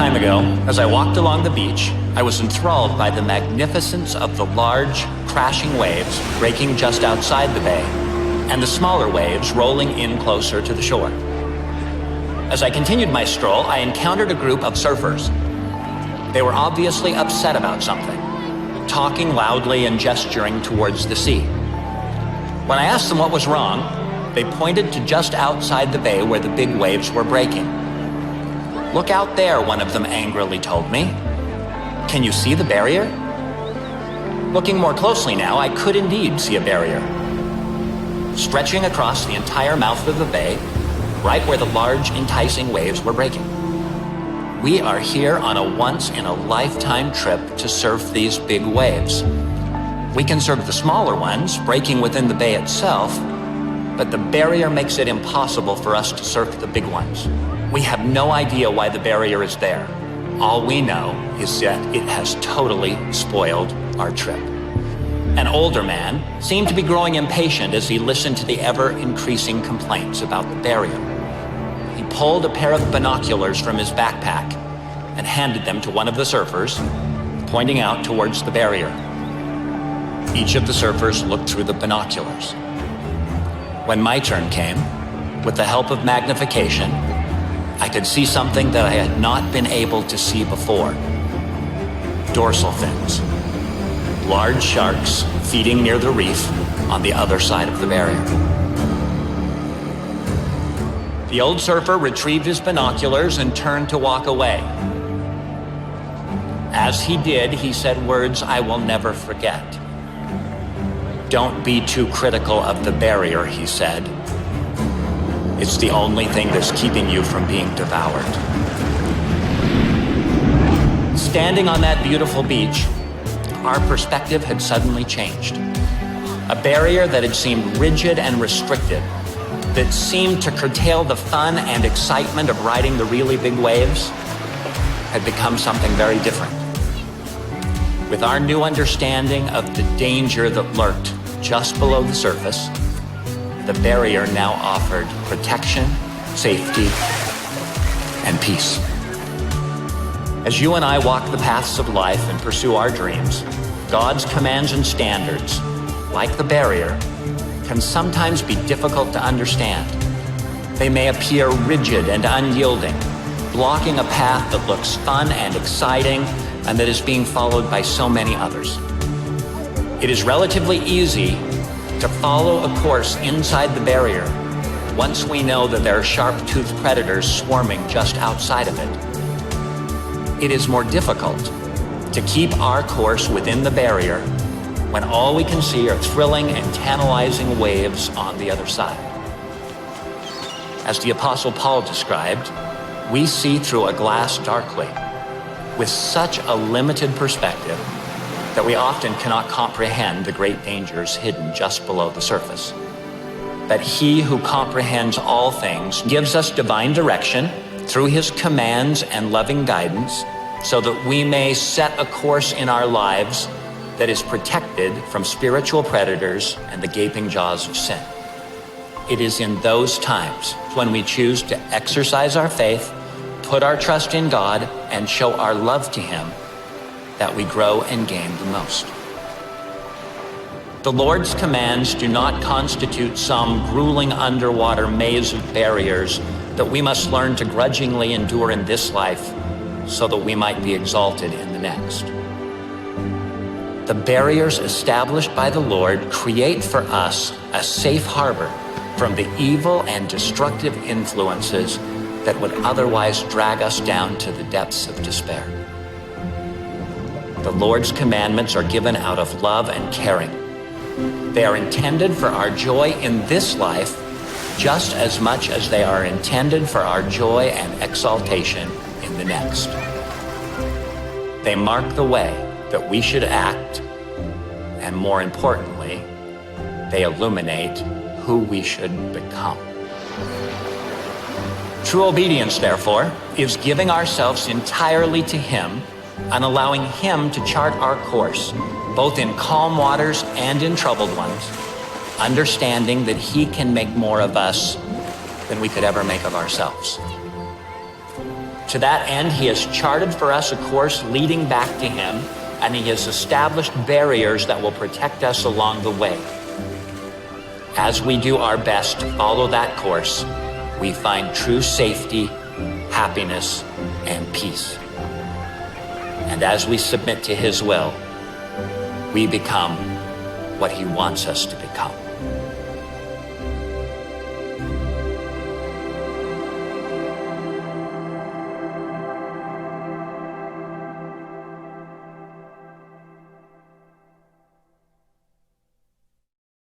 time ago, as I walked along the beach, I was enthralled by the magnificence of the large, crashing waves breaking just outside the bay, and the smaller waves rolling in closer to the shore. As I continued my stroll, I encountered a group of surfers. They were obviously upset about something, talking loudly and gesturing towards the sea. When I asked them what was wrong, they pointed to just outside the bay where the big waves were breaking. "Look out there," one of them angrily told me. "Can you see the barrier?" Looking more closely now, I could indeed see a barrier, stretching across the entire mouth of the bay, right where the large, enticing waves were breaking. We are here on a once-in-a-lifetime trip to surf these big waves. We can surf the smaller ones, breaking within the bay itself, but the barrier makes it impossible for us to surf the big ones. We have no idea why the barrier is there. All we know is that it has totally spoiled our trip. An older man seemed to be growing impatient as he listened to the ever-increasing complaints about the barrier. He pulled a pair of binoculars from his backpack and handed them to one of the surfers, pointing out towards the barrier. Each of the surfers looked through the binoculars. When my turn came, with the help of magnification, I could see something that I had not been able to see before. Dorsal fins. Large sharks feeding near the reef on the other side of the barrier. The old surfer retrieved his binoculars and turned to walk away. As he did, he said words I will never forget. "Don't be too critical of the barrier," he said. "It's the only thing that's keeping you from being devoured." Standing on that beautiful beach, our perspective had suddenly changed. A barrier that had seemed rigid and restricted, that seemed to curtail the fun and excitement of riding the really big waves, had become something very different. With our new understanding of the danger that lurked just below the surface, the barrier now offered protection, safety, and peace. As you and I walk the paths of life and pursue our dreams, God's commands and standards, like the barrier, can sometimes be difficult to understand. They may appear rigid and unyielding, blocking a path that looks fun and exciting and that is being followed by so many others. It is relatively easy to follow a course inside the barrier once we know that there are sharp-toothed predators swarming just outside of it. It is more difficult to keep our course within the barrier when all we can see are thrilling and tantalizing waves on the other side. As the Apostle Paul described, we see through a glass darkly, with such a limited perspective that we often cannot comprehend the great dangers hidden just below the surface. But he who comprehends all things gives us divine direction through his commands and loving guidance so that we may set a course in our lives that is protected from spiritual predators and the gaping jaws of sin. It is in those times when we choose to exercise our faith, put our trust in God, and show our love to him that we grow and gain the most. The Lord's commands do not constitute some grueling underwater maze of barriers that we must learn to grudgingly endure in this life so that we might be exalted in the next. The barriers established by the Lord create for us a safe harbor from the evil and destructive influences that would otherwise drag us down to the depths of despair. The Lord's commandments are given out of love and caring. They are intended for our joy in this life just as much as they are intended for our joy and exaltation in the next. They mark the way that we should act, and more importantly, they illuminate who we should become. True obedience, therefore, is giving ourselves entirely to him and allowing him to chart our course, both in calm waters and in troubled ones, understanding that he can make more of us than we could ever make of ourselves. To that end, he has charted for us a course leading back to him, and he has established barriers that will protect us along the way. As we do our best to follow that course, we find true safety, happiness, and peace. And as we submit to his will, we become what he wants us to become.